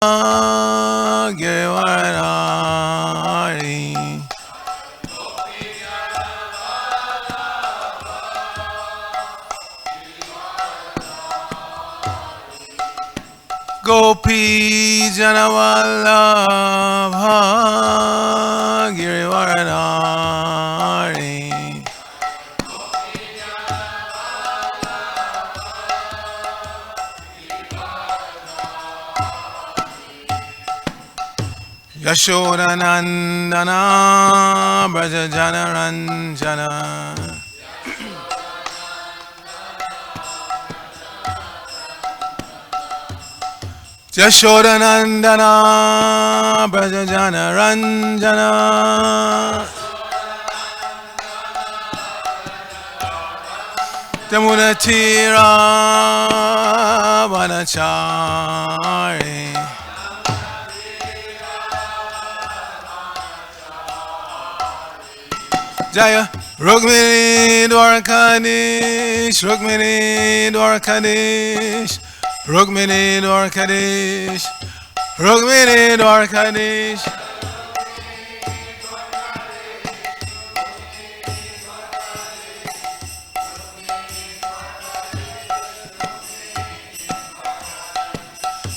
Girivaranari. Gopi Janavallabha Girivaranari. Yashodanandana Braja Janaranjana. Yashodanandana Braja Janaranjana. Yamunatira Vanachari. Jaya Rukmini Dwarkadish, Rukmini Dwarkadish, Rukmini Dwarkadish, Rukmini Dwarkadish.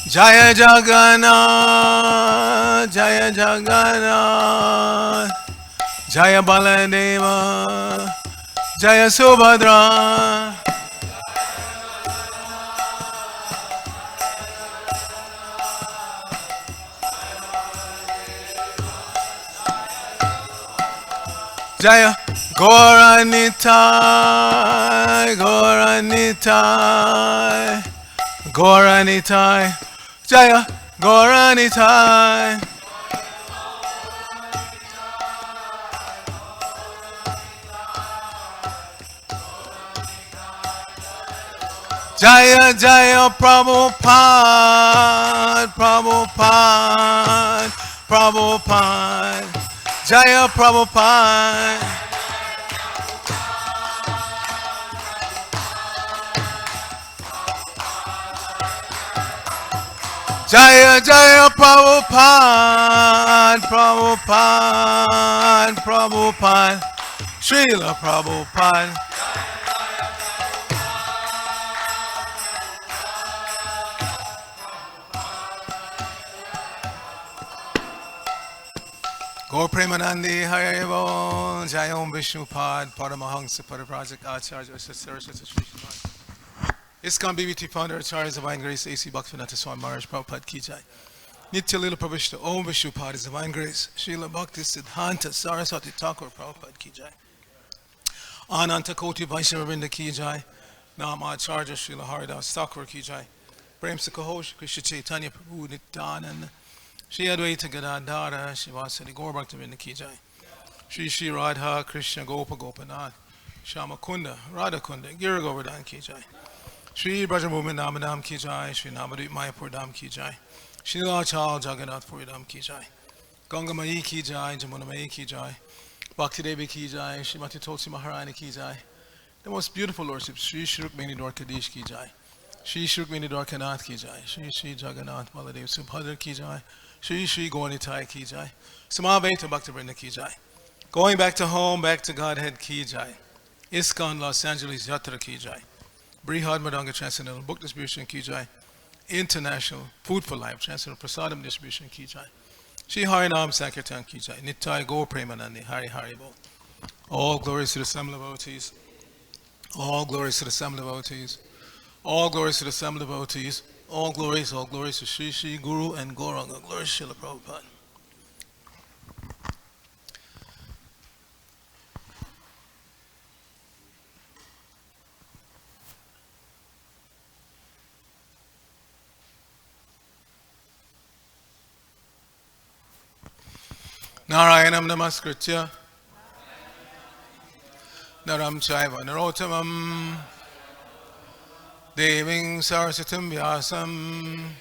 Jaya Jagannath, Jaya Jagannath, Jaya Baladeva, Jaya Subhadra. Jaya Gauranitai, Gauranitai, Gauranitai, Jaya Gauranitai. Jaya Jaya Prabhupada, Prabhupada, Prabhupada, Jaya Prabhupada. Jaya Jaya Prabhupada, Prabhupada, Prabhupada, Srila Prabhupada. Gaur Premanandi Haribo, Jaya Om Vishnupad, Paramahansa Padaprajak Acharya Saraswati Sri Srimad. ISKCON BBT founder Acharya Divine Grace A.C. Bhaktivinoda Swami Maharaj Prabhupada Ki Jai. Nitya Lila Prabhupada Om Vishnupad is Divine Grace. Srila Bhakti Siddhanta Saraswati Thakur Prabhupada Ki Jai. Ananta Koti Vaishnava Ki Jai. Nam Acharya Srila Haridas Thakur Ki Jai. Prem Sakahosh Krishna Chaitanya Prabhu Nityananda. Shri Advaita Gadadhara Shivasadi Gaur Bhaktivinoda Ki Jai. Shri Shri Radha Krishna Gopa Gopanath Shama Kunda Radha Kunda Gira Govardhan Ki Jai. Shri Brajamohan Namadam Ki Jai. Shri Namadip Mayapur Dham Ki Jai. Shri Lachal Jagannath Puri Dham Ki Jai. Ganga Mai Ki Jai. Jamuna Mai Ki Jai. Bhakti Devi Ki Jai. Srimati Tulsi Maharani Ki Jai. The most beautiful lordship Shri Shri Rukmini Dwarkadish Ki Jai. Shri Shri Rukmini Dwarkanath Ki Jai. Shri Shri Jagannath Baladev Subhadra Ki Jai. Shri Shri Gauranitai Ki Jai. Samaveta Bhaktivinoda Ki Jai. Going back to home, back to Godhead Ki Jai. ISKCON Los Angeles Yatra Ki Jai. Brihad Madanga Transcendental Book Distribution Ki Jai. International Food for Life Transcendental Prasadam Distribution Ki Jai. Shri Harinam Sankirtan Ki Jai. Nittai Gaur Premanandi Hari Hari Bol. All glories to the Assembly devotees. All glories to the Assembly devotees. All glories to the Assembly devotees. All glories to Shri Shri Guru and Gauranga. Glory Srila Prabhupada. Narayanam Namaskritya Naram Chaiva Narottamam Deving Saraswatim Vyasam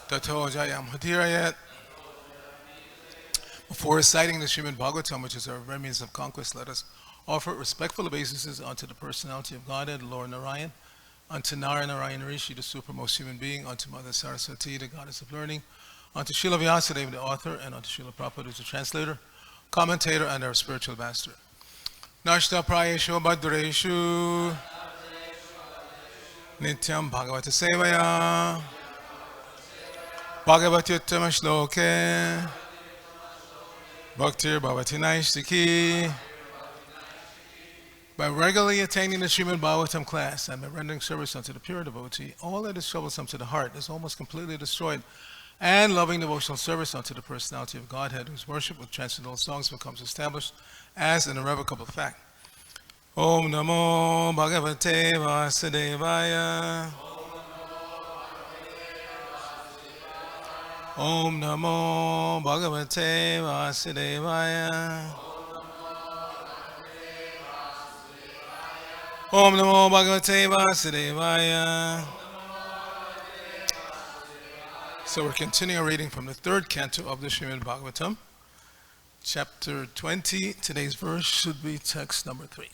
Tato Jayam Hatirayat. Before reciting the Srimad Bhagavatam, which is our remedies of conquest, let us offer respectful obeisances unto the personality of Godhead, Lord Narayan, unto Narayana Rishi, the supermost human being, unto Mother Saraswati, the goddess of learning, unto Srila Vyasadeva, the author, and unto Srila Prabhupada, who is the translator, commentator, and our spiritual master. Nashta Prayeshu Bhadreshu Nityam Bhagavata Sevaya Bhagavati Uttama Shloke Bhaktir Bhavati Naistiki. By regularly attaining the Srimad Bhagavatam class and by rendering service unto the pure devotee, all that is troublesome to the heart is almost completely destroyed, and loving devotional service unto the personality of Godhead, whose worship with transcendental songs becomes established as an irrevocable fact. Om Namo Bhagavate Vasudevaya. Om Namo Bhagavate Vasudevaya. Om Namo Bhagavate Vasudevaya. So we're continuing our reading from the third canto of the Srimad Bhagavatam, chapter 20. Today's verse should be text number 3.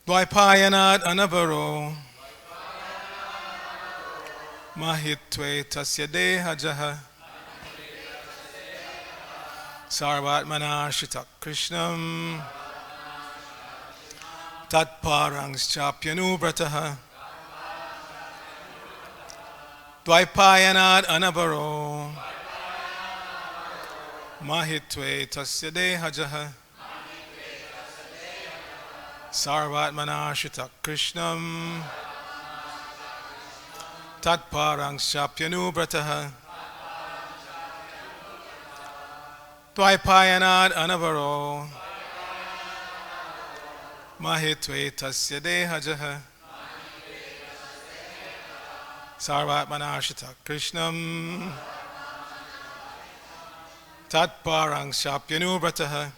Dvaipayanat anavaro mahitve tasya dehajaha sarvatmana shita krishnam tatparanschapyanuvrataha. Dvaipayanat anavaro mahitve tasya dehajaha sarvatmana shita krishnam tatparanschapyanuvrataha. Dvaipayanat anavaro mahitve tasya dehajaha sarvatmana shita krishnam tatparanschapyanuvrataha.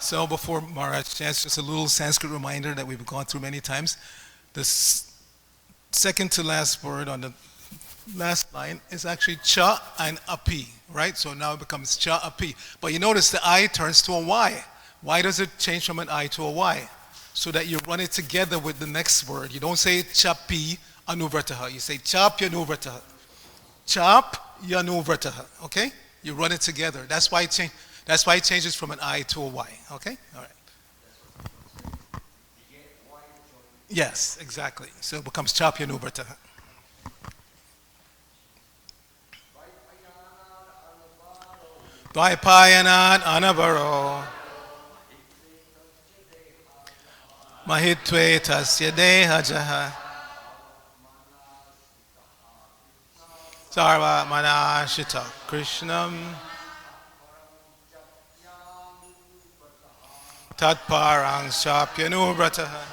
So before Maharaj chants, just a little Sanskrit reminder that we've gone through many times. The second to last word on the last line is actually cha and api, right? So now it becomes cha api. But you notice the I turns to a Y. Why does it change from an I to a Y? So that you run it together with the next word. You don't say chapi anuvrataha. You say chap yanuvrataha. Chap yanuvrataha. Okay? You run it together. That's why it changes from an I to a Y. Okay? All right. Yes, exactly. So it becomes chap yanuvrataha. Dvaipayanat anavaro mahitve tasya dehajaha sarvatmana shita krishnam tatparanschapyanuvrataha.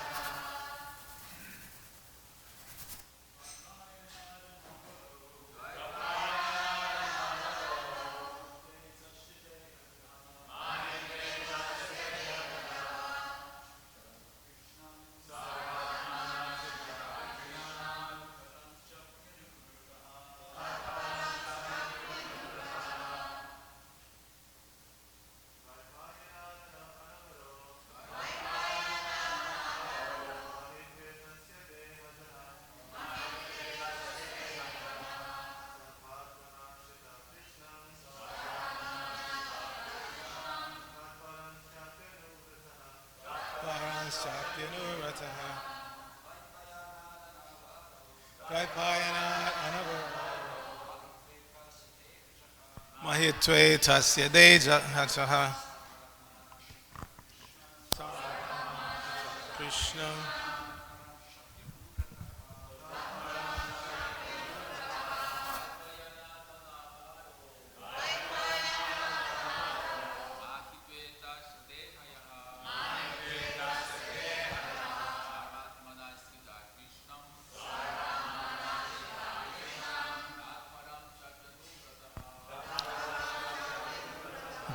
Mahitve tasya dehajaha Krishna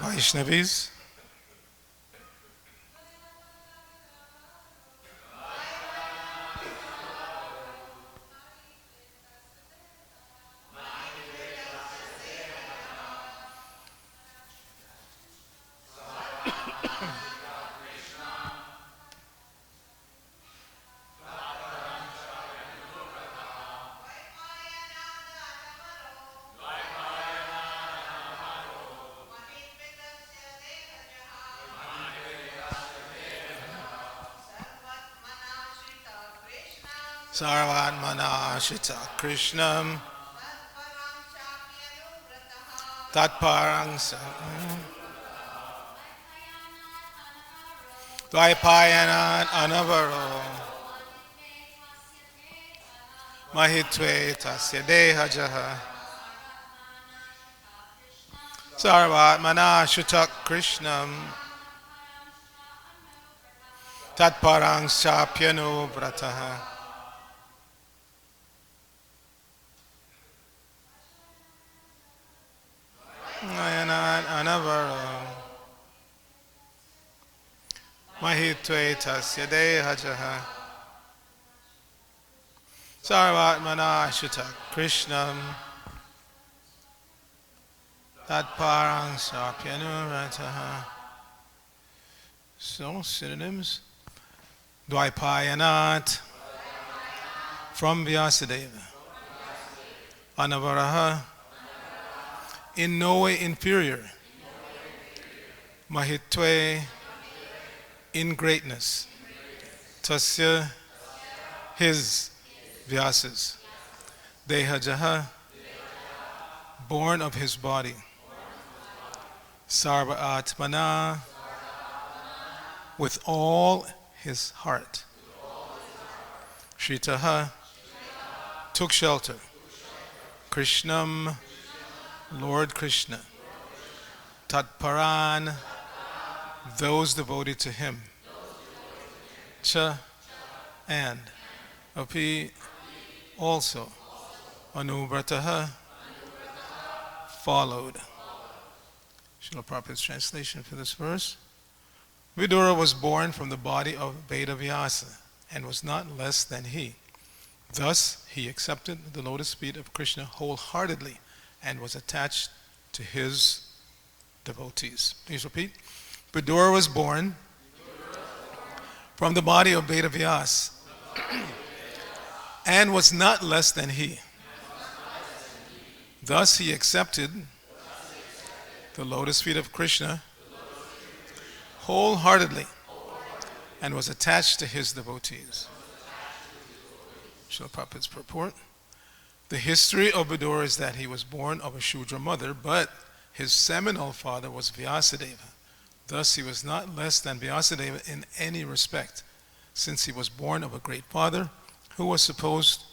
Vaishnavis. Sarvatmana Shita Krishnam Tatparang Dvaipayanat Anavaro Mahitve Tasya Dehajaha Sarvatmana Shita Krishnam Tatparang Sapyanu Vrataha Nayanat Anavaro Mahitve Tasya Dehajaha Sarvatmana Shita Krishnam Tatparang Sapyanu Vrataha. So, synonyms. Dvaipayanat, from Vyasadeva. Anavaraha, in no way inferior. Mahitve, in greatness. Tasya, his, Vyasas. Dehajaha, born of his body. Sarva Atmana, with all his heart. Shritaha, took shelter. Krishnam, Lord Krishna. Tatparan, those devoted to him. Cha, and. Api, also. Anuvrataha, followed. Srila Prabhupada's translation for this verse. Vidura was born from the body of Vedavyasa and was not less than he. Thus, he accepted the lotus feet of Krishna wholeheartedly and was attached to his devotees. Please repeat. Vidura was born from the body of Vedavyasa and was not less than he. Thus, he accepted the lotus feet of Krishna wholeheartedly and was attached to his devotees. Srila Prabhupada's purport. The history of Vidura is that he was born of a Shudra mother, but his seminal father was Vyasadeva. Thus he was not less than Vyasadeva in any respect, since he was born of a great father who was supposed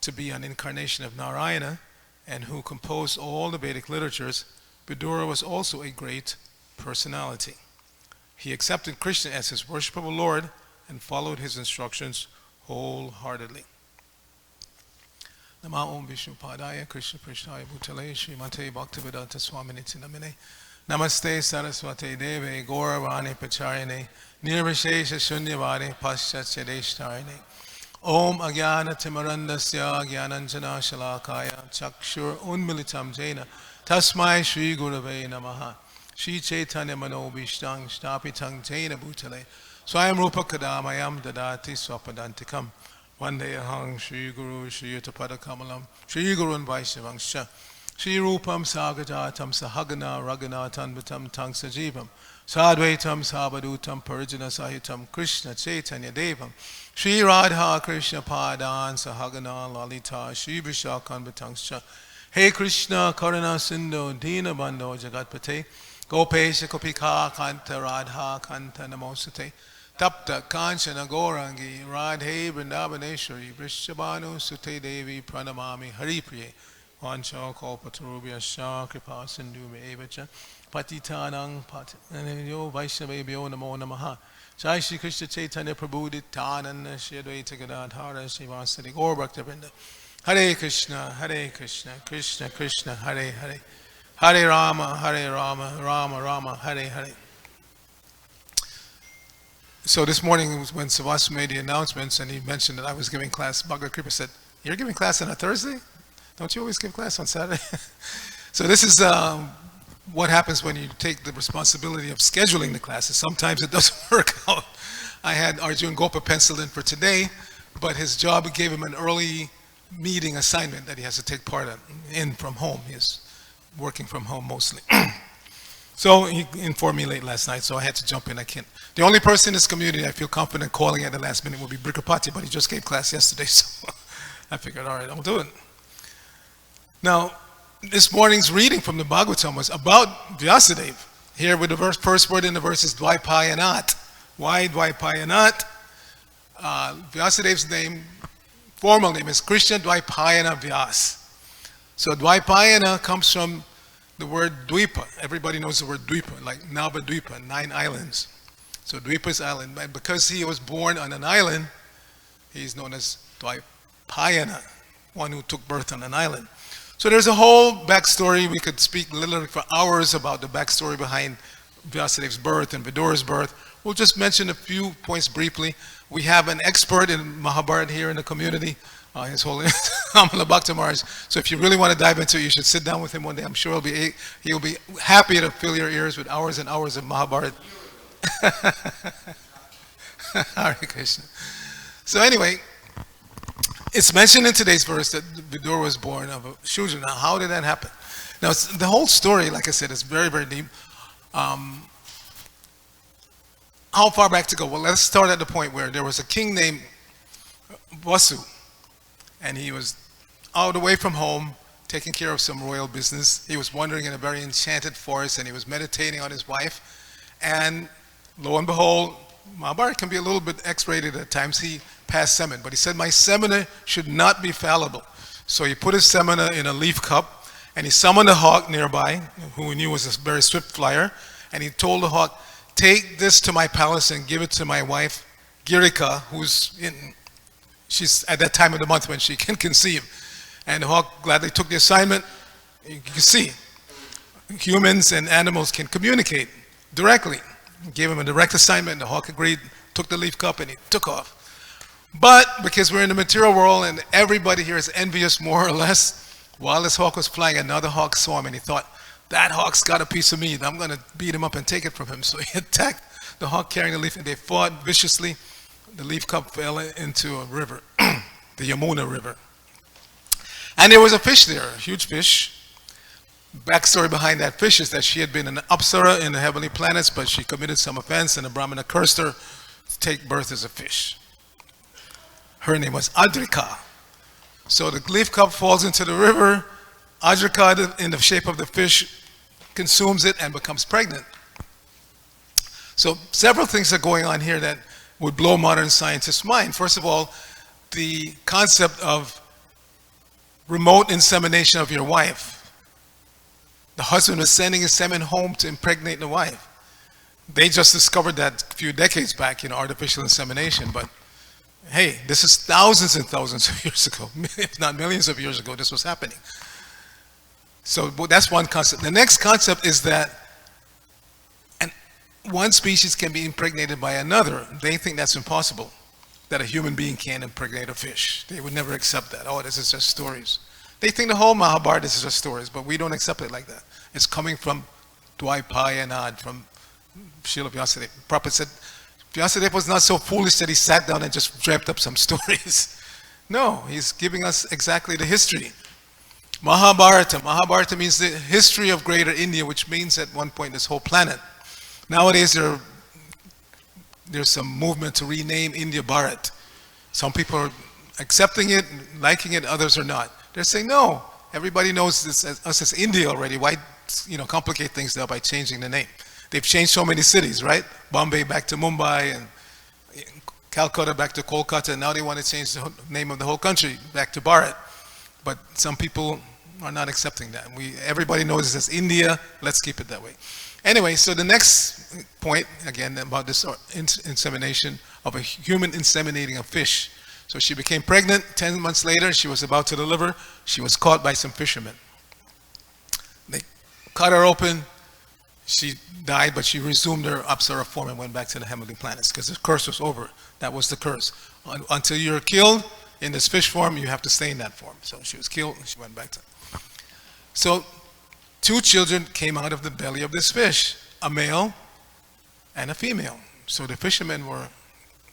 to be an incarnation of Narayana and who composed all the Vedic literatures. Vidura was also a great personality. He accepted Krishna as his worshipable Lord and followed his instructions wholeheartedly. Nama Om Vishnu Padaya Krishna Prishnaya Bhutale Srimate Bhaktivedanta Swaminiti Namine Namaste Saraswate Deve Gauravani Pacharine Nirvishesha Shunyavani Paschachadeshtarine Om Agyana Timarandasya Gyananjana Shalakaya Chakshur Unmilitam Jena Tasmai Shri Gurave Namaha Shri Chaitanya Mano Vishtang Shtapitang Jena Bhutale Swayam Rupa Kadamayam Dadati Swapadantikam Vandehang Shri Guru Shri Yutapada Kamalam Shri Gurun Vaishavangsha Shri Rupam Sagajatam Sahagana Raghunathan Vitam Tang Sajivam Sadvaitam Sabadutam Parijana Sahitam Krishna Chaitanya Devam Shri Radha Krishna Padan Sahagana Lalita Shri Vishakan Vitangsha Hey Krishna Karuna Sindhu Dina Bandho Jagatpate Gopesha Kopika Kanta Radha Kanta Namosate Tapta Kanchana Gaurangi Radhe Vrindavaneshwari Vrishabhanu Sute Devi Pranamami Haripriye Vancha Kalpatarubhya Shah Kripa Sindhu Mevacha Patitanang Patanyo Vaishnavebhyo Namo Namaha Jai Shri Krishna Chaitanya Prabhu Nityananda Shri Advaita Gadadhara Srivasadi Gaur Bhaktivinoda Hare Krishna Krishna Krishna Hare Hare Hare Rama Rama Rama Hare Hare. So this morning when Savas made the announcements and he mentioned that I was giving class, Bhagavad Kripa said, "You're giving class on a Thursday? Don't you always give class on Saturday?" So this is what happens when you take the responsibility of scheduling the classes. Sometimes it doesn't work out. I had Arjun Gopa penciled in for today, but his job gave him an early meeting assignment that he has to take part in from home. He is working from home mostly. So he informed me late last night, so I had to jump in. I can't. The only person in this community I feel confident calling at the last minute will be Brikapati, but he just gave class yesterday, so I figured, all right, I'll do it. Now, this morning's reading from the Bhagavatam was about Vyasadeva. Here with the first word in the verse is Dvaipayanat. Why Dvaipayanat? Vyasadeva's name, formal name is Krishna Dvaipayana Vyas. So Dvaipayana comes from the word Dvipa. Everybody knows the word Dvipa, like Navadvipa, 9 islands. So Dvipa's island. And because he was born on an island, he's known as Dvaipayana, one who took birth on an island. So there's a whole backstory. We could speak literally for hours about the backstory behind Vyasadeva's birth and Vidura's birth. We'll just mention a few points briefly. We have an expert in Mahabharata here in the community, His Holiness Amala Bhakta Maharaj. So if you really want to dive into it, you should sit down with him one day. I'm sure he'll be happy to fill your ears with hours and hours of Mahabharata. Hare Krishna. So anyway, it's mentioned in today's verse that Vidura was born of a Shudra. Now, how did that happen? Now, the whole story, like I said, is very, very deep. How far back to go? Well, let's start at the point where there was a king named Vasu, and he was out away from home, taking care of some royal business. He was wandering in a very enchanted forest, and he was meditating on his wife. And lo and behold, Mahabharata can be a little bit X-rated at times. He passed semen, but he said, my semina should not be fallible. So he put his semina in a leaf cup, and he summoned a hawk nearby, who he knew was a very swift flyer, and he told the hawk, take this to my palace and give it to my wife, Girika, she's at that time of the month when she can conceive. And the hawk gladly took the assignment. You can see, humans and animals can communicate directly. He gave him a direct assignment, the hawk agreed, took the leaf cup, and he took off. But because we're in the material world and everybody here is envious more or less, while this hawk was flying, another hawk saw him and he thought, that hawk's got a piece of me. I'm going to beat him up and take it from him. So he attacked the hawk carrying the leaf, and they fought viciously. The leaf cup fell into a river, the Yamuna River. And there was a fish there, a huge fish. Backstory behind that fish is that she had been an Apsara in the heavenly planets, but she committed some offense, and the Brahmana cursed her to take birth as a fish. Her name was Adrika. So the leaf cup falls into the river. Adrika, in the shape of the fish, consumes it and becomes pregnant. So several things are going on here that would blow modern scientists' mind. First of all, the concept of remote insemination of your wife. The husband was sending his semen home to impregnate the wife. They just discovered that a few decades back, artificial insemination, but hey, this is thousands and thousands of years ago, if not millions of years ago, this was happening. So that's one concept. The next concept is that one species can be impregnated by another. They think that's impossible, that a human being can impregnate a fish. They would never accept that. Oh, this is just stories. They think the whole Mahabharata is just stories, but we don't accept it like that. It's coming from Dvaipayanad, from Srila Vyasadeva. Prabhupada said, Vyasadeva was not so foolish that he sat down and just dreamt up some stories. No, he's giving us exactly the history. Mahabharata. Mahabharata means the history of Greater India, which means at one point this whole planet. Nowadays there's some movement to rename India Bharat. Some people are accepting it, liking it, others are not. They're saying, no, everybody knows this us as India already. Why complicate things now by changing the name? They've changed so many cities, right? Bombay back to Mumbai, and Calcutta back to Kolkata, and now they want to change the name of the whole country back to Bharat. But some people are not accepting that. Everybody knows this as India, let's keep it that way. Anyway, so the next point, again, about this insemination of a human inseminating a fish. So she became pregnant. 10 months later, she was about to deliver. She was caught by some fishermen. They cut her open. She died, but she resumed her Apsara form and went back to the heavenly planets because the curse was over. That was the curse. Until you're killed in this fish form, you have to stay in that form. So she was killed and she went back to. So 2 children came out of the belly of this fish, a male and a female. So the fishermen were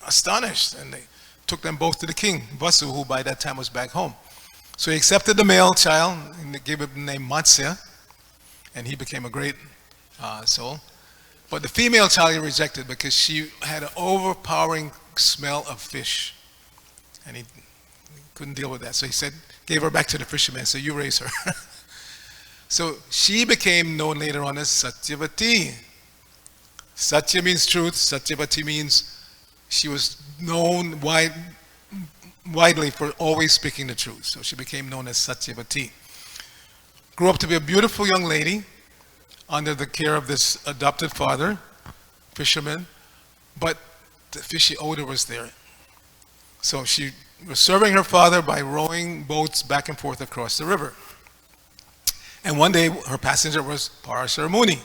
astonished, and they took them both to the king, Vasu, who by that time was back home. So he accepted the male child and gave him the name Matsya, and he became a great soul. But the female child he rejected because she had an overpowering smell of fish. And he couldn't deal with that. So he said, gave her back to the fisherman, so you raise her. So she became known later on as Satyavati. Satya means truth, Satyavati means she was known widely for always speaking the truth. So she became known as Satyavati. Grew up to be a beautiful young lady under the care of this adopted father, fisherman, but the fishy odor was there. So she was serving her father by rowing boats back and forth across the river. And one day, her passenger was Parasharamuni.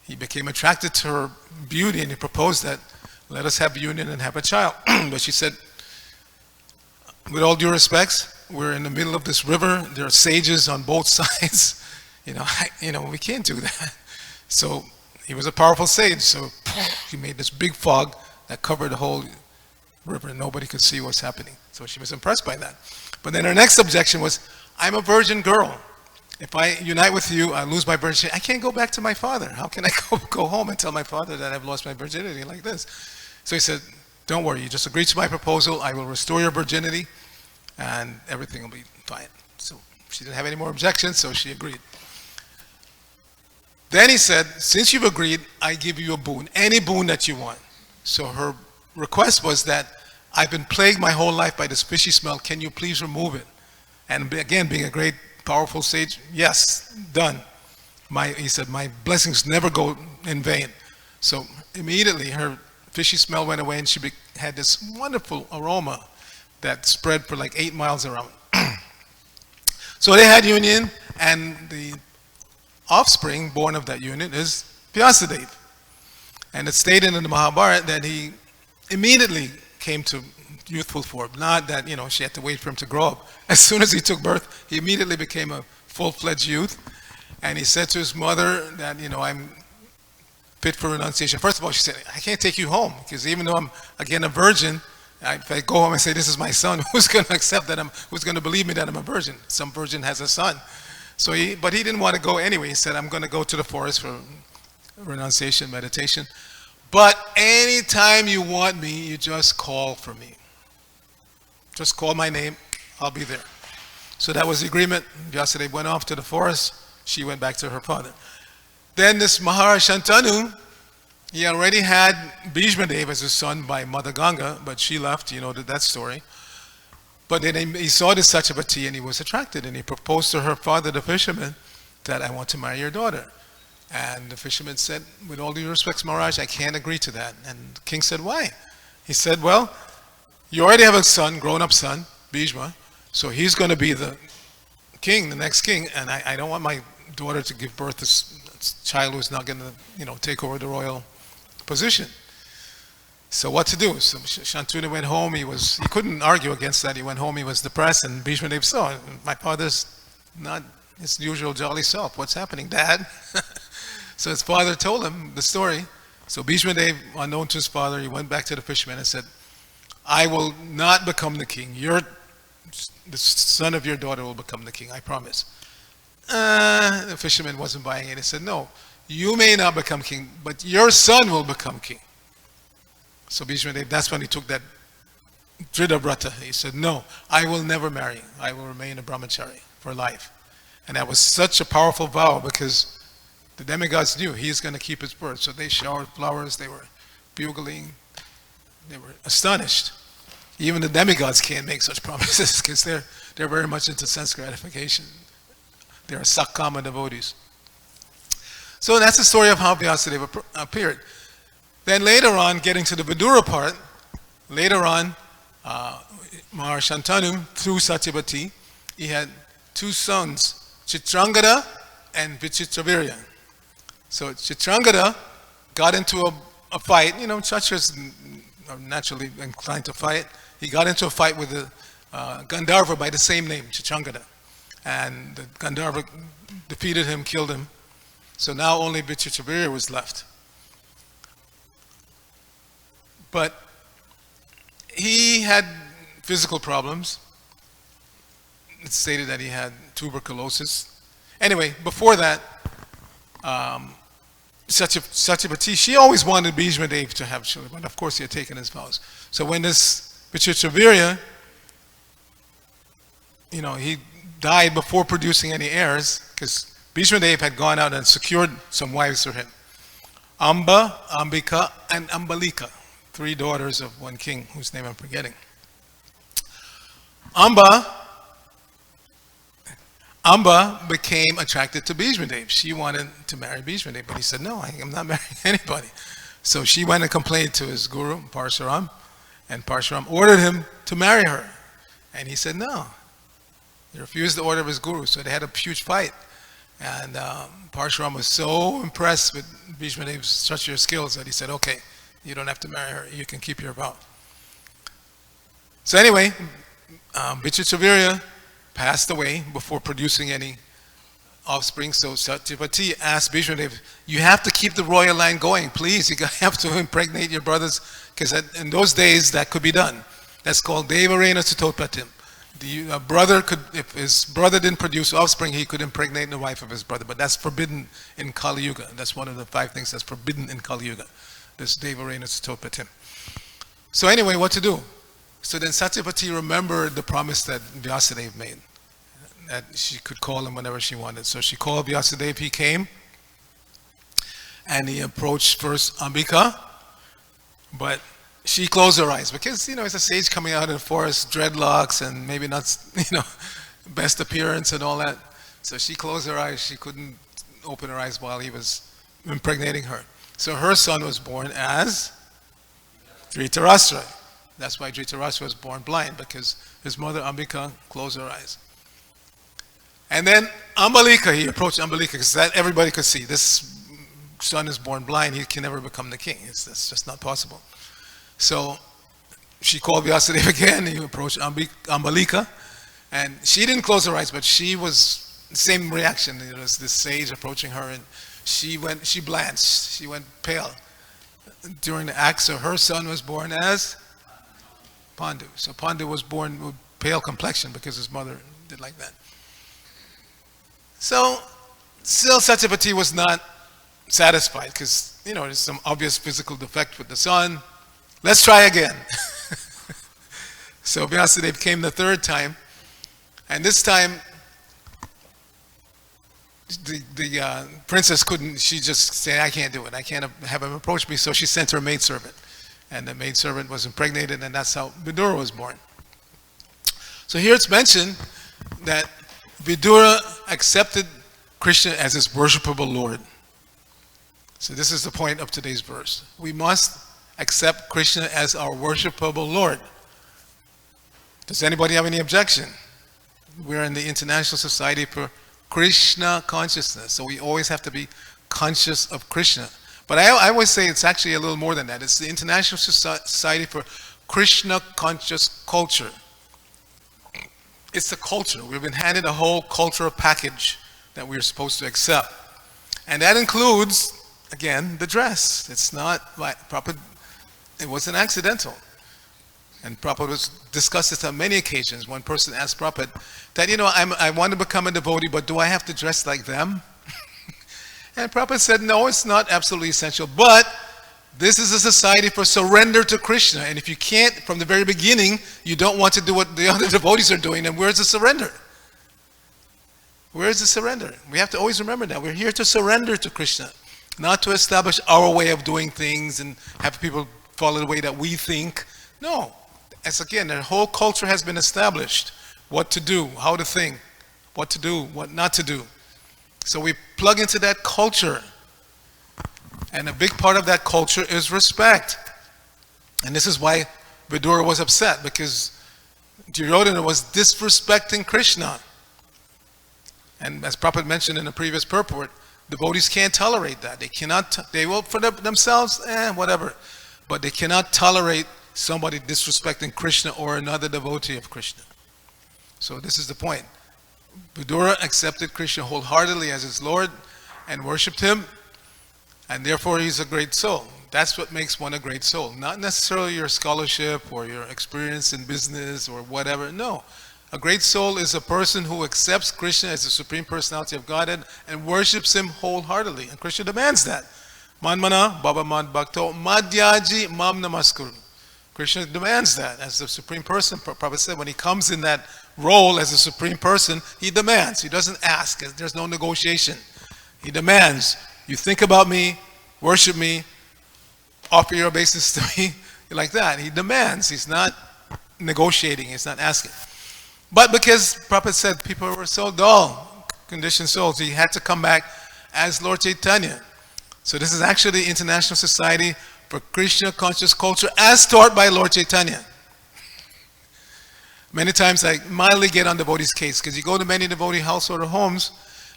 He became attracted to her beauty and he proposed that, let us have union and have a child. But she said, with all due respects, we're in the middle of this river. There are sages on both sides. We can't do that. So he was a powerful sage. So he made this big fog that covered the whole river. Nobody could see what's happening. So she was impressed by that. But then her next objection was, I'm a virgin girl. If I unite with you, I lose my virginity. I can't go back to my father. How can I go home and tell my father that I've lost my virginity like this? So he said, don't worry, you just agree to my proposal. I will restore your virginity and everything will be fine. So she didn't have any more objections, so she agreed. Then he said, since you've agreed, I give you a boon, any boon that you want. So her request was that I've been plagued my whole life by this fishy smell. Can you please remove it? And again, being a great powerful sage, yes, done. He said, my blessings never go in vain. So immediately her fishy smell went away and she had this wonderful aroma that spread for like 8 miles around. So they had union, and the offspring born of that union is Vyasadeva. And it's stated in the Mahabharata that he immediately came to youthful form. Not that, she had to wait for him to grow up. As soon as he took birth, he immediately became a full-fledged youth. And he said to his mother that, I'm fit for renunciation. First of all, she said, I can't take you home, because even though I'm, again, a virgin, if I go home and say, this is my son, who's going to accept that who's going to believe me that I'm a virgin? Some virgin has a son. But he didn't want to go anyway. He said, I'm going to go to the forest for renunciation, meditation. But anytime you want me, you just call for me. Just call my name, I'll be there. So that was the agreement. Vyasadeva went off to the forest. She went back to her father. Then this Maharaj Shantanu, he already had Bhishmadev as his son by Mother Ganga, but she left, that story. But then he saw this Satyavati and he was attracted, and he proposed to her father, the fisherman, that I want to marry your daughter. And the fisherman said, with all due respect, Maharaj, I can't agree to that. And the king said, why? He said, well, you already have a son, grown-up son, Bhishma, so he's going to be the king, the next king, and I don't want my daughter to give birth to a child who's not going to, take over the royal position. So what to do? So Shantanu went home. He couldn't argue against that. He went home. He was depressed, and Bhishmadev saw, my father's not his usual jolly self. What's happening, Dad? So his father told him the story. So Bhishmadev, unknown to his father, he went back to the fisherman and said, I will not become the king. The son of your daughter will become the king, I promise. The fisherman wasn't buying it. He said, no, you may not become king, but your son will become king. So Bhishmadev, that's when he took that Dridhabrata. He said, no, I will never marry. I will remain a brahmachari for life. And that was such a powerful vow, because the demigods knew he's going to keep his word. So they showered flowers, they were bugling, they were astonished. Even the demigods can't make such promises, because they're very much into sense gratification. They're Sakkama devotees. So that's the story of how Vyasadeva appeared. Then later on, getting to the Vidura part, later on, Maharaj Shantanu, through Satyavati, he had 2 sons, Chitrangada and Vichitravirya. So Chitrangada got into a fight. Kshatriyas are naturally inclined to fight. He got into a fight with the Gandharva by the same name, Chitrangada. And the Gandharva defeated him, killed him. So now only Vichitravirya was left. But he had physical problems. It's stated that he had tuberculosis. Anyway, before that, Satyavati, she always wanted Bhishma Dev to have children, but of course he had taken his vows. So when this Vichitravirya, he died before producing any heirs, because Bhishma Dev had gone out and secured some wives for him. Amba, Ambika, and Ambalika, 3 daughters of one king whose name I'm forgetting. Amba became attracted to Bhishma Dev. She wanted to marry Bhishma Dev, but he said, no, I'm not marrying anybody. So she went and complained to his guru, Parshuram, and Parshuram ordered him to marry her. And he said, no. He refused the order of his guru, so they had a huge fight. And Parshuram was so impressed with Bhishma Dev's kshatriya skills that he said, okay, you don't have to marry her, you can keep your vow. So anyway, Vichitravirya passed away before producing any offspring. So Satyavati asked Bhishma Dev, you have to keep the royal line going, please. You have to impregnate your brothers, because in those days that could be done. That's called Devarena Sutotpatim. The brother could, if his brother didn't produce offspring, he could impregnate the wife of his brother. But that's forbidden in Kali Yuga. That's one of the 5 things that's forbidden in Kali Yuga. This Devarena Sutotpatim. So anyway, what to do? So then Satyavati remembered the promise that Vyasadeva made, that she could call him whenever she wanted. So she called Vyasadeva, he came, and he approached first Ambika, but she closed her eyes because, it's a sage coming out of the forest, dreadlocks, and maybe not, best appearance and all that. So she closed her eyes. She couldn't open her eyes while he was impregnating her. So her son was born as Dhritarashtra. That's why Dhritarashtra was born blind, because his mother Ambika closed her eyes. And then Ambalika, he approached Ambalika, because that everybody could see. This son is born blind, he can never become the king. That's just not possible. So she called Vyasadeva again, he approached Ambalika, and she didn't close her eyes, but she was the same reaction. There was this sage approaching her, and she blanched, she went pale during the act. So her son was born as Pandu. So Pandu was born with pale complexion because his mother did like that. So still Satyavati was not satisfied, because there's some obvious physical defect with the son. Let's try again. So Vyasadeva came the 3rd time, and this time the princess couldn't. She just said, I can't do it, I can't have him approach me. So she sent her maidservant, and the maidservant was impregnated, and that's how Vidura was born. So here it's mentioned that Vidura accepted Krishna as his worshipable Lord. So this is the point of today's verse. We must accept Krishna as our worshipable Lord. Does anybody have any objection? We're in the International Society for Krishna Consciousness, so we always have to be conscious of Krishna. But I always say it's actually a little more than that. It's the International Society for Krishna Conscious Culture. It's the culture. We've been handed a whole cultural package that we're supposed to accept. And that includes, again, the dress. It's not Prabhupada, it wasn't accidental. And Prabhupada was discussed this on many occasions. One person asked Prabhupada that, I want to become a devotee, but do I have to dress like them? And Prabhupada said, no, it's not absolutely essential, but this is a society for surrender to Krishna. And if you can't, from the very beginning, you don't want to do what the other devotees are doing, then where's the surrender? Where's the surrender? We have to always remember that. We're here to surrender to Krishna, not to establish our way of doing things and have people follow the way that we think. No. As again, the whole culture has been established. What to do, how to think, what to do, what not to do. So we plug into that culture. And a big part of that culture is respect. And this is why Vidura was upset, because Duryodhana was disrespecting Krishna. And as Prabhupada mentioned in the previous purport, devotees can't tolerate that. They cannot, they will for themselves, whatever. But they cannot tolerate somebody disrespecting Krishna or another devotee of Krishna. So this is the point. Vidura accepted Krishna wholeheartedly as his Lord and worshipped him, and therefore he's a great soul. That's what makes one a great soul. Not necessarily your scholarship or your experience in business or whatever. No. A great soul is a person who accepts Krishna as the Supreme Personality of Godhead and worships him wholeheartedly. And Krishna demands that. Manmana, Baba Mad Bhakto, Madhyaji Mam Namaskuru. Krishna demands that as the Supreme Person. Prabhupada said when he comes in that role as a Supreme Person, he demands. He doesn't ask. There's no negotiation. He demands. You think about me, worship me, offer your obeisance to me, like that. He demands. He's not negotiating. He's not asking. But because Prabhupada said people were so dull, conditioned souls, he had to come back as Lord Chaitanya. So this is actually the International Society for Krishna Conscious Culture as taught by Lord Chaitanya. Many times I mildly get on devotees' case because you go to many devotee household or homes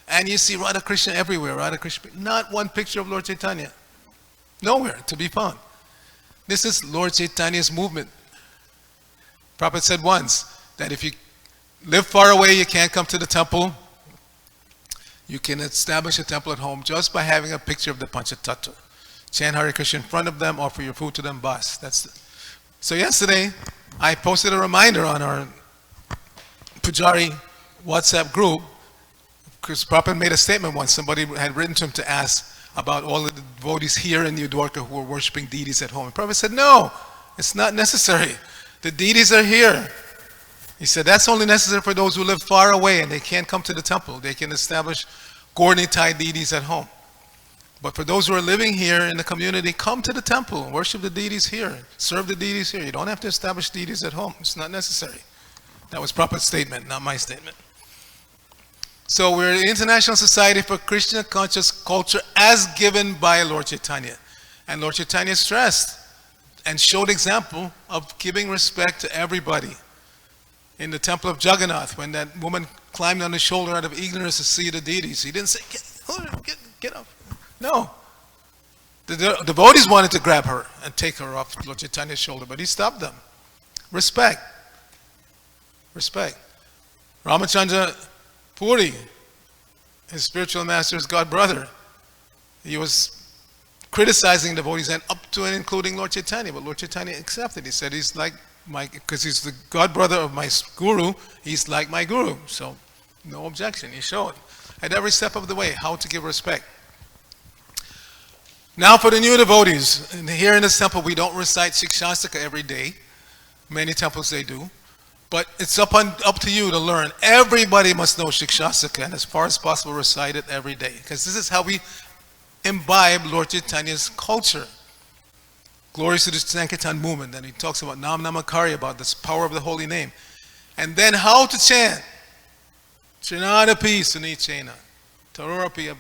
and you see Radha Krishna everywhere, Radha Krishna, not one picture of Lord Chaitanya. Nowhere to be found. This is Lord Chaitanya's movement. Prabhupada said once that if you live far away, you can't come to the temple. You can establish a temple at home just by having a picture of the Panchatattva. Chant Hare Krishna in front of them, offer your food to them, bas. So yesterday, I posted a reminder on our Pujari WhatsApp group, because Prabhupada made a statement once. Somebody had written to him to ask about all of the devotees here in New Dwarka who were worshiping deities at home. And Prabhupada said, no, it's not necessary. The deities are here. He said, that's only necessary for those who live far away and they can't come to the temple. They can establish Gaur-Nitai deities at home. But for those who are living here in the community, come to the temple, worship the deities here, serve the deities here. You don't have to establish deities at home. It's not necessary. That was Prabhupada's statement, not my statement. So we're the International Society for Krishna Conscious Culture as given by Lord Chaitanya. And Lord Chaitanya stressed and showed example of giving respect to everybody. In the temple of Jagannath, when that woman climbed on his shoulder out of ignorance to see the deities, he didn't say, get up. No. The devotees wanted to grab her and take her off Lord Chaitanya's shoulder, but he stopped them. Respect. Respect. Ramachandra Puri, his spiritual master's god brother, he was criticizing devotees and up to and including Lord Chaitanya, but Lord Chaitanya accepted. He said he's like because he's the god brother of my guru, he's like my guru. So no objection. He showed at every step of the way how to give respect. Now for the new devotees, and here in this temple we don't recite Shikshastika every day. Many temples they do. But it's up to you to learn. Everybody must know Shikshastika and as far as possible recite it every day. Because this is how we imbibe Lord Chaitanya's culture. Glories to the Sankirtan movement. And he talks about Nam Namakari, about this power of the holy name. And then how to chant. Chinadapi Sunichena. Tarorapi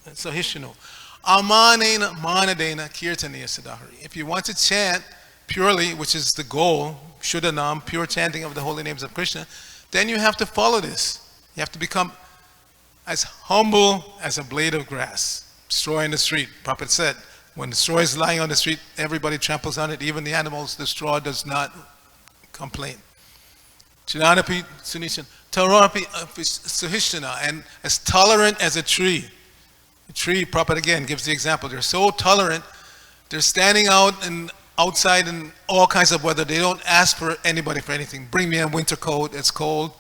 Sahishanu. Amanena Manadena Kirtaniya Sadahari. If you want to chant purely, which is the goal, Shuddhanam, pure chanting of the holy names of Krishna, then you have to follow this. You have to become as humble as a blade of grass. Straw in the street. Prabhupada said, when the straw is lying on the street, everybody tramples on it, even the animals, the straw does not complain. Chinanapi Sunishan, Tarapi Suhishana, and as tolerant as a tree. A tree, Prabhupada again gives the example. They're so tolerant, they're standing outside in all kinds of weather. They don't ask for anybody for anything. Bring me a winter coat, it's cold.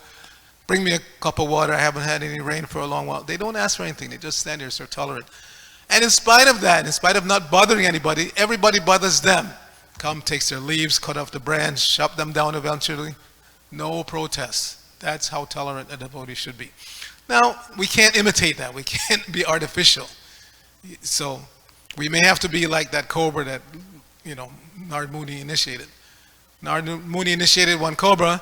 Bring me a cup of water, I haven't had any rain for a long while. They don't ask for anything, they just stand there, so tolerant. And in spite of that, in spite of not bothering anybody, everybody bothers them. Come, takes their leaves, cut off the branch, chop them down eventually. No protests. That's how tolerant a devotee should be. Now, we can't imitate that. We can't be artificial. So, we may have to be like that cobra that, Narad Muni initiated. Narad Muni initiated one cobra,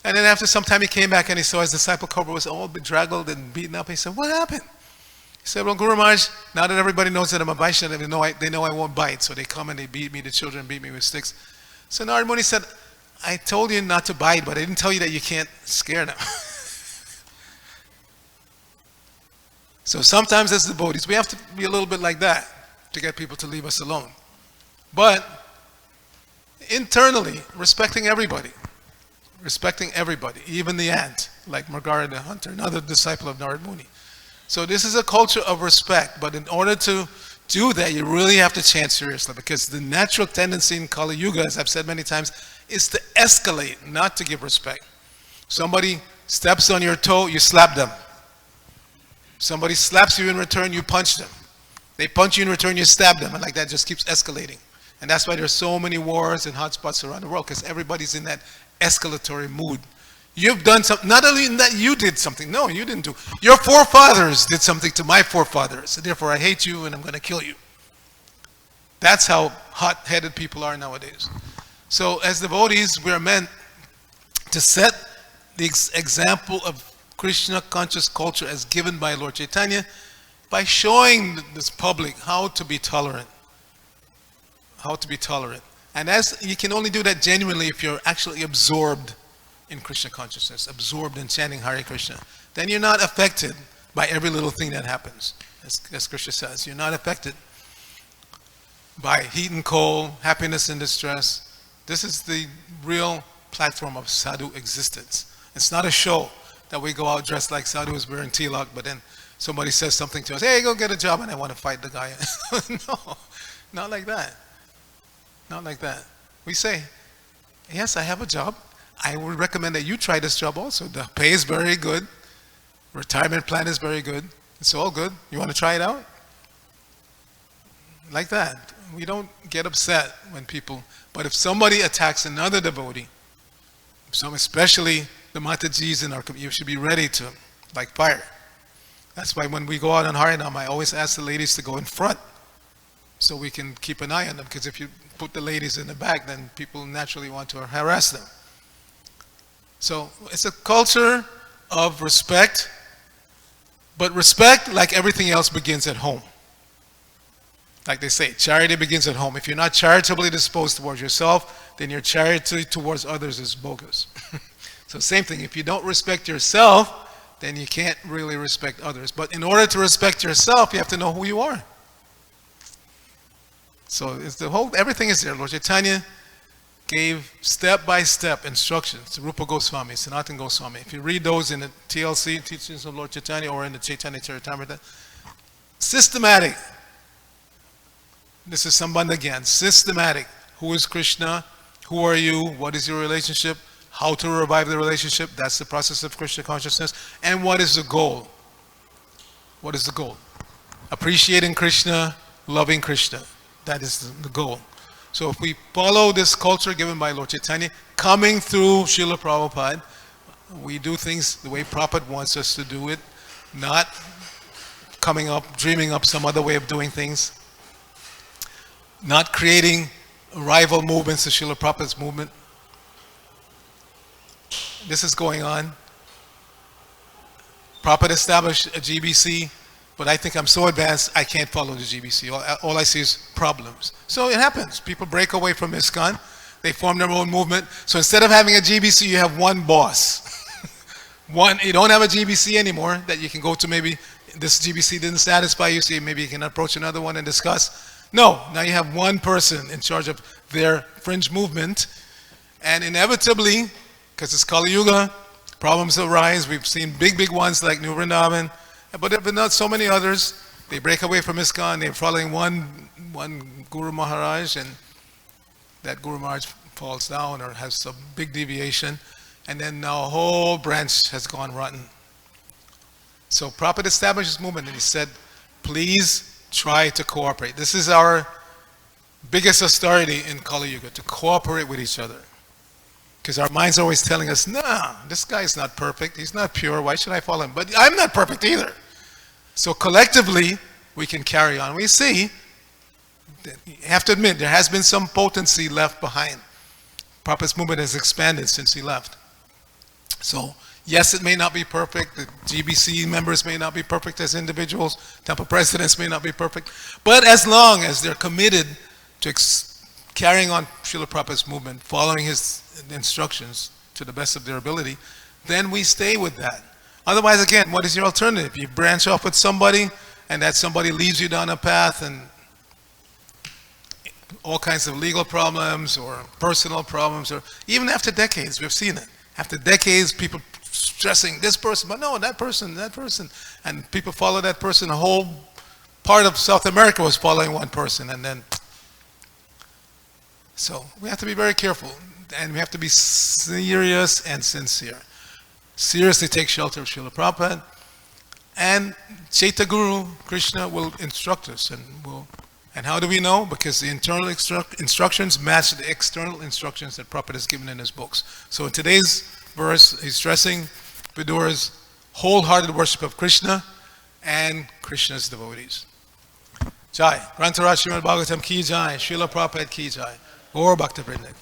and then after some time he came back and he saw his disciple cobra was all bedraggled and beaten up. He said, what happened? He said, well, Guru Maharaj, now that everybody knows that I'm a Vaishnava, they know I won't bite, so they come and they beat me, the children beat me with sticks. So Narad Muni said, I told you not to bite, but I didn't tell you that you can't scare them. So sometimes as devotees, we have to be a little bit like that to get people to leave us alone. But internally, respecting everybody, even the ant, like Margara the hunter, another disciple of Narad Muni. So this is a culture of respect, but in order to do that, you really have to chant seriously, because the natural tendency in Kali Yuga, as I've said many times, is to escalate, not to give respect. Somebody steps on your toe, you slap them. Somebody slaps you in return, you punch them. They punch you in return, you stab them, and like that just keeps escalating. And that's why there's so many wars and hotspots around the world, because everybody's in that escalatory mood. You've done something, not only in that you did something, no, you didn't do. Your forefathers did something to my forefathers, so therefore I hate you and I'm going to kill you. That's how hot-headed people are nowadays. So as devotees, we are meant to set the example of Krishna conscious culture as given by Lord Chaitanya by showing this public how to be tolerant. How to be tolerant. And as you can only do that genuinely if you're actually absorbed in Krishna consciousness, absorbed in chanting Hare Krishna. Then you're not affected by every little thing that happens. As Krishna says, you're not affected by heat and cold, happiness and distress. This is the real platform of sadhu existence. It's not a show that we go out dressed like sadhus wearing tilak, but then somebody says something to us, hey, go get a job, and I want to fight the guy. No, not like that. Not like that. We say, yes, I have a job. I would recommend that you try this job also. The pay is very good. Retirement plan is very good. It's all good. You want to try it out? Like that. We don't get upset when people, but if somebody attacks another devotee, especially the Matajis in our community, you should be ready to, like fire. That's why when we go out on Harinam, I always ask the ladies to go in front so we can keep an eye on them, because if you put the ladies in the back, then people naturally want to harass them. So it's a culture of respect, but respect, like everything else, begins at home. Like they say, charity begins at home. If you're not charitably disposed towards yourself, then your charity towards others is bogus. So same thing, if you don't respect yourself, then you can't really respect others. But in order to respect yourself, you have to know who you are. So it's the whole, everything is there. Lord Chaitanya gave step-by-step instructions to Rupa Goswami, Sanatana Goswami. If you read those in the TLC, Teachings of Lord Chaitanya, or in the Chaitanya Charitamrita, systematic. This is Sambandha again, systematic. Who is Krishna? Who are you? What is your relationship? How to revive the relationship? That's the process of Krishna consciousness. And what is the goal? What is the goal? Appreciating Krishna, loving Krishna. That is the goal. So if we follow this culture given by Lord Chaitanya, coming through Srila Prabhupada, we do things the way Prabhupada wants us to do it, not coming up, dreaming up some other way of doing things, not creating rival movements to Srila Prabhupada's movement. This is going on. Prabhupada established a GBC, but I think I'm so advanced I can't follow the GBC. All I see is problems. So it happens. People break away from ISKCON. They form their own movement. So instead of having a GBC, you have one boss. You don't have a GBC anymore that you can go to. Maybe this GBC didn't satisfy you, so maybe you can approach another one and discuss. No, now you have one person in charge of their fringe movement. And inevitably, because it's Kali Yuga, problems arise. We've seen big ones like New Vrindavan, but there have been not so many others. They break away from ISKCON, they're following one Guru Maharaj, and that Guru Maharaj falls down or has some big deviation, and then now a whole branch has gone rotten. So Prabhupada established this movement and he said, please try to cooperate. This is our biggest austerity in Kali Yuga, to cooperate with each other. Because our minds are always telling us, nah, this guy's not perfect, he's not pure, why should I follow him? But I'm not perfect either. So collectively, we can carry on. We see, you have to admit, there has been some potency left behind. Prabhupada's movement has expanded since he left. So, yes, it may not be perfect, the GBC members may not be perfect as individuals, temple presidents may not be perfect, but as long as they're committed to carrying on Srila Prabhupada's movement, following his instructions to the best of their ability, then we stay with that. Otherwise, again, what is your alternative? You branch off with somebody, and that somebody leads you down a path, and all kinds of legal problems or personal problems, or even after decades, we've seen it. After decades, people stressing this person, but no, that person, and people follow that person. A whole part of South America was following one person, and then, so we have to be very careful, and we have to be serious and sincere. Seriously take shelter of Srila Prabhupada, And Chaitya Guru, Krishna, will instruct us. And how do we know? Because the internal instructions match the external instructions that Prabhupada has given in his books. So in today's verse, he's stressing Vidura's wholehearted worship of Krishna and Krishna's devotees. Jai. Grantaraj Srimad Bhagavatam ki jai. Srila Prabhupada ki jai. Gaur Bhakta Vrinda.